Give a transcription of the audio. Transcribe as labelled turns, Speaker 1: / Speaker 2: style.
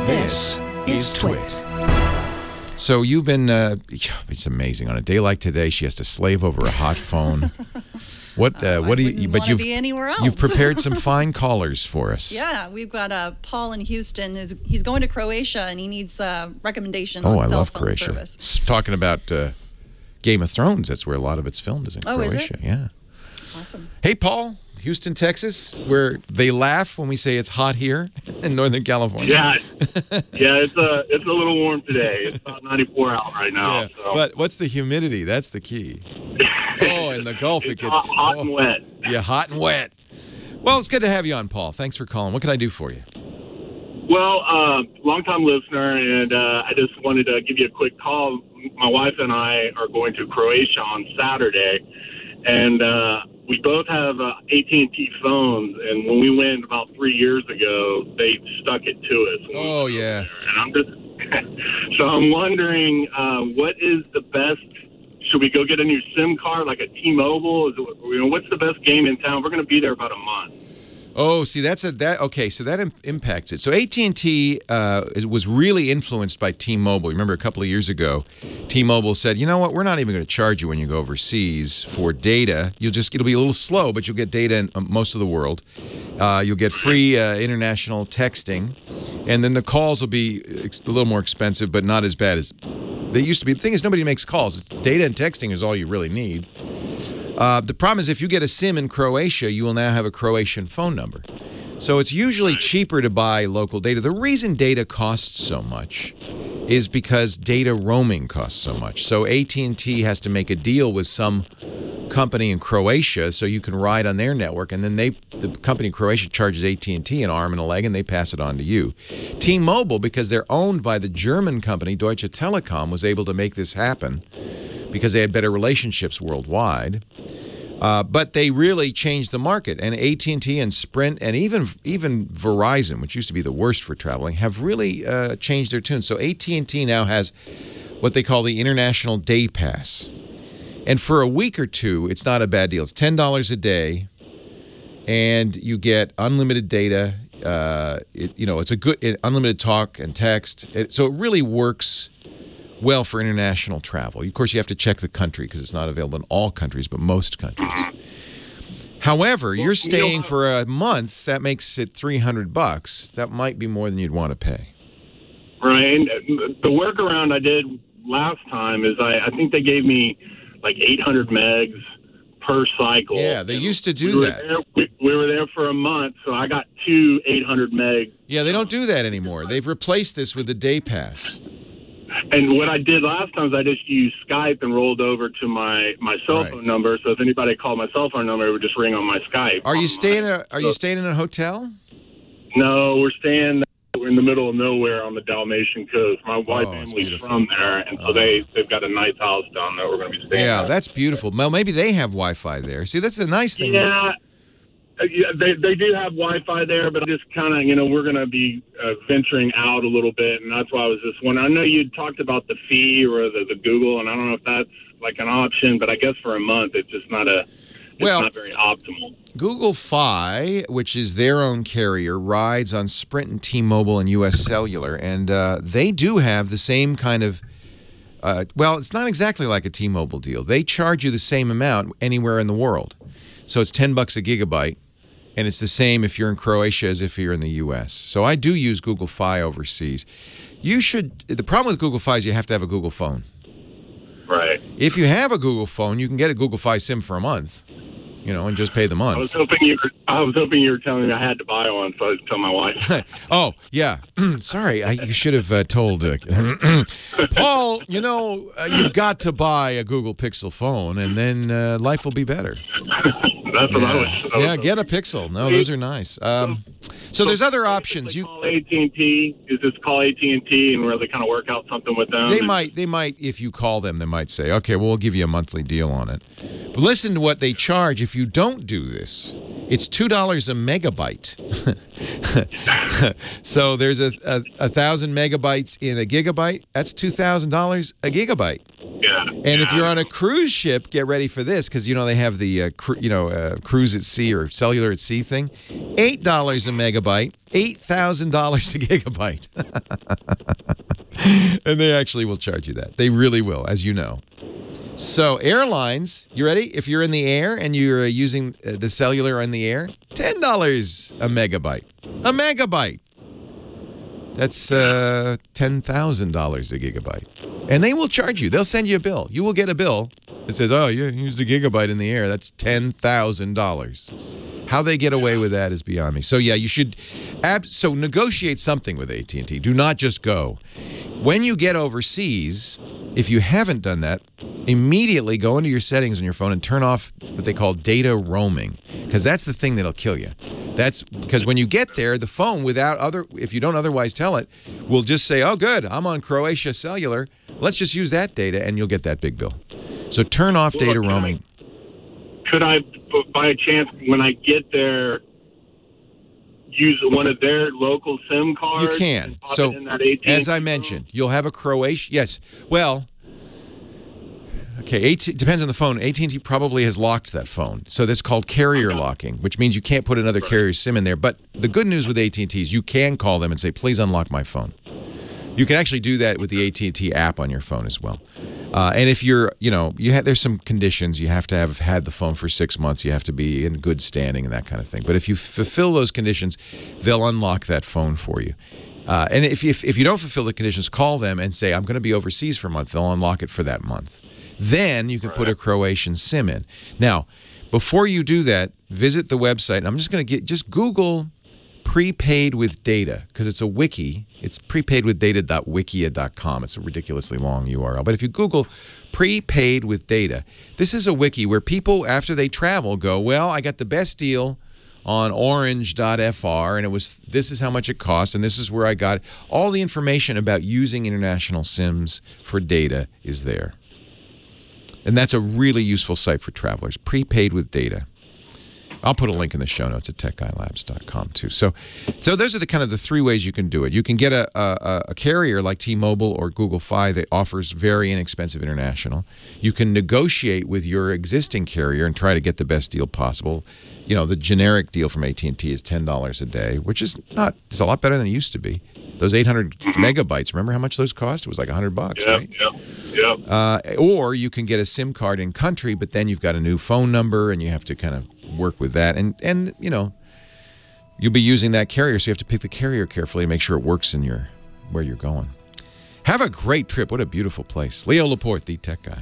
Speaker 1: This is TWiT.
Speaker 2: So you've been, it's amazing. On a day like today, she has to slave over a hot phone. What do you, but you've
Speaker 3: be anywhere else.
Speaker 2: You've prepared some fine callers for us.
Speaker 3: Yeah, we've got Paul in Houston. He's going to Croatia, and he needs a recommendation
Speaker 2: I
Speaker 3: on cell
Speaker 2: love
Speaker 3: phone
Speaker 2: Croatia.
Speaker 3: service.
Speaker 2: Talking about Game of Thrones, that's where a lot of it's filmed, is in Croatia.
Speaker 3: Is it?
Speaker 2: Yeah.
Speaker 3: Awesome.
Speaker 2: Hey, Paul, Houston, Texas, where they laugh when we say it's hot here in Northern California.
Speaker 4: Yeah, it's a little warm today. It's about 94 out right now.
Speaker 2: Yeah.
Speaker 4: So.
Speaker 2: But what's the humidity? That's the key. Oh, in the Gulf it gets
Speaker 4: hot and wet.
Speaker 2: Yeah, hot and wet. Well, it's good to have you on, Paul. Thanks for calling. What can I do for you?
Speaker 4: Well, long-time listener, and I just wanted to give you a quick call. My wife and I are going to Croatia on Saturday, and we both have AT&T phones, and when we went about 3 years ago, they stuck it to us.
Speaker 2: Oh, yeah.
Speaker 4: And I'm just so I'm wondering, what is the best? Should we go get a new SIM card, like a T-Mobile? What's the best game in town? We're going to be there about a month.
Speaker 2: Oh, see, okay, so that impacts it. So AT&T was really influenced by T-Mobile. Remember a couple of years ago, T-Mobile said, you know what, we're not even going to charge you when you go overseas for data. It'll be a little slow, but you'll get data in most of the world. You'll get free international texting, and then the calls will be a little more expensive, but not as bad as they used to be. The thing is, nobody makes calls. Data and texting is all you really need. The problem is if you get a SIM in Croatia, you will now have a Croatian phone number. So it's usually cheaper to buy local data. The reason data costs so much is because data roaming costs so much. So AT&T has to make a deal with some company in Croatia so you can ride on their network, and then the company in Croatia charges AT&T an arm and a leg, and they pass it on to you. T-Mobile, because they're owned by the German company Deutsche Telekom, was able to make this happen because they had better relationships worldwide. But they really changed the market, and AT&T and Sprint and even Verizon, which used to be the worst for traveling, have really changed their tune. So AT&T now has what they call the International Day Pass. And for a week or two, it's not a bad deal. It's $10 a day, and you get unlimited data. It's a good unlimited talk and text. So it really works well for international travel. Of course, you have to check the country because it's not available in all countries, but most countries. However, you're staying for a month. That makes it $300. That might be more than you'd want to pay.
Speaker 4: Right. And the workaround I did last time is I think they gave me like 800 megs per cycle.
Speaker 2: Yeah, they used to do that.
Speaker 4: We were there for a month, so I got 2 800 meg.
Speaker 2: Yeah, they don't do that anymore. They've replaced this with the Day Pass.
Speaker 4: And what I did last time is I just used Skype and rolled over to my cell phone number. So if anybody called my cell phone number, it would just ring on my Skype.
Speaker 2: Are you staying in a hotel?
Speaker 4: No, we're staying in the middle of nowhere on the Dalmatian coast. My wife family's from there, and so they've got a nice house down there. We're going to be staying.
Speaker 2: Yeah,
Speaker 4: there.
Speaker 2: That's beautiful. Well, maybe they have Wi-Fi there. See, that's a nice thing.
Speaker 4: Yeah. They do have Wi-Fi there, but just kind of, we're going to be venturing out a little bit, and that's why I was just wondering. I know you talked about the fee or the Google, and I don't know if that's like an option, but I guess for a month it's just not not very optimal. Google
Speaker 2: Fi, which is their own carrier, rides on Sprint and T-Mobile and U.S. Cellular, and they do have the same kind of it's not exactly like a T-Mobile deal. They charge you the same amount anywhere in the world. So it's $10 a gigabyte. And it's the same if you're in Croatia as if you're in the U.S. So I do use Google Fi overseas. The problem with Google Fi is you have to have a Google phone.
Speaker 4: Right.
Speaker 2: If you have a Google phone, you can get a Google Fi SIM for a month, and just pay the month.
Speaker 4: I was hoping you were telling me I had to buy one, so I was telling my wife.
Speaker 2: Oh, yeah. Sorry, you should have told Paul, you've got to buy a Google Pixel phone, and then life will be better.
Speaker 4: That's what I was
Speaker 2: get a Pixel. No, those are nice. So there's other options. You
Speaker 4: call AT&T. Is this call AT&T and really kind of work out something with them?
Speaker 2: They might. If you call them, they might say, "Okay, well, we'll give you a monthly deal on it." But listen to what they charge if you don't do this. It's $2 a megabyte. So there's a 1,000 megabytes in a gigabyte. That's $2,000 a gigabyte.
Speaker 4: Yeah.
Speaker 2: And if you're on a cruise ship, get ready for this, because they have the cruise at sea or cellular at sea thing. $8 a megabyte, $8,000 a gigabyte, and they actually will charge you that. They really will, as you know. So airlines, you ready? If you're in the air and you're using the cellular in the air, $10 a megabyte. A megabyte. That's $10,000 a gigabyte. And they will charge you. They'll send you a bill. You will get a bill that says, oh, you used a gigabyte in the air. That's $10,000. How they get away with that is beyond me. So, yeah, you should so negotiate something with AT&T. Do not just go. When you get overseas, if you haven't done that, immediately go into your settings on your phone and turn off what they call data roaming, because that's the thing that'll kill you. That's because when you get there, the phone, if you don't otherwise tell it, will just say, oh, good, I'm on Croatia Cellular. Let's just use that data, and you'll get that big bill. So turn off data roaming.
Speaker 4: Could I, by chance, when I get there, use one of their local SIM cards?
Speaker 2: You can. So, as I mentioned, you'll have a Croatia. Yes. Well, okay, depends on the phone. AT&T probably has locked that phone. So that's called carrier locking, which means you can't put another carrier SIM in there. But the good news with AT&T is you can call them and say, please unlock my phone. You can actually do that with the AT&T app on your phone as well. And if you're, there's some conditions. You have to have had the phone for 6 months. You have to be in good standing and that kind of thing. But if you fulfill those conditions, they'll unlock that phone for you. And if you don't fulfill the conditions, call them and say, I'm going to be overseas for a month. They'll unlock it for that month. Then you can put a Croatian SIM in. Now, before you do that, visit the website. And I'm just going to just Google prepaid with data, because it's a wiki. It's prepaidwithdata.wikia.com. It's a ridiculously long URL. But if you Google prepaid with data, this is a wiki where people, after they travel, go, well, I got the best deal on orange.fr, and this is how much it costs, and this is where I got it. All the information about using international SIMs for data is there. And that's a really useful site for travelers, prepaid with data. I'll put a link in the show notes at techguylabs.com too. So those are the kind of the three ways you can do it. You can get a carrier like T-Mobile or Google Fi that offers very inexpensive international. You can negotiate with your existing carrier and try to get the best deal possible. The generic deal from AT&T is $10 a day, which is it's a lot better than it used to be. Those 800 megabytes, remember how much those cost? It was like $100, right? Yeah. Or you can get a SIM card in country, but then you've got a new phone number and you have to kind of work with that. And you'll be using that carrier, so you have to pick the carrier carefully to make sure it works in where you're going. Have a great trip. What a beautiful place. Leo Laporte, the Tech Guy.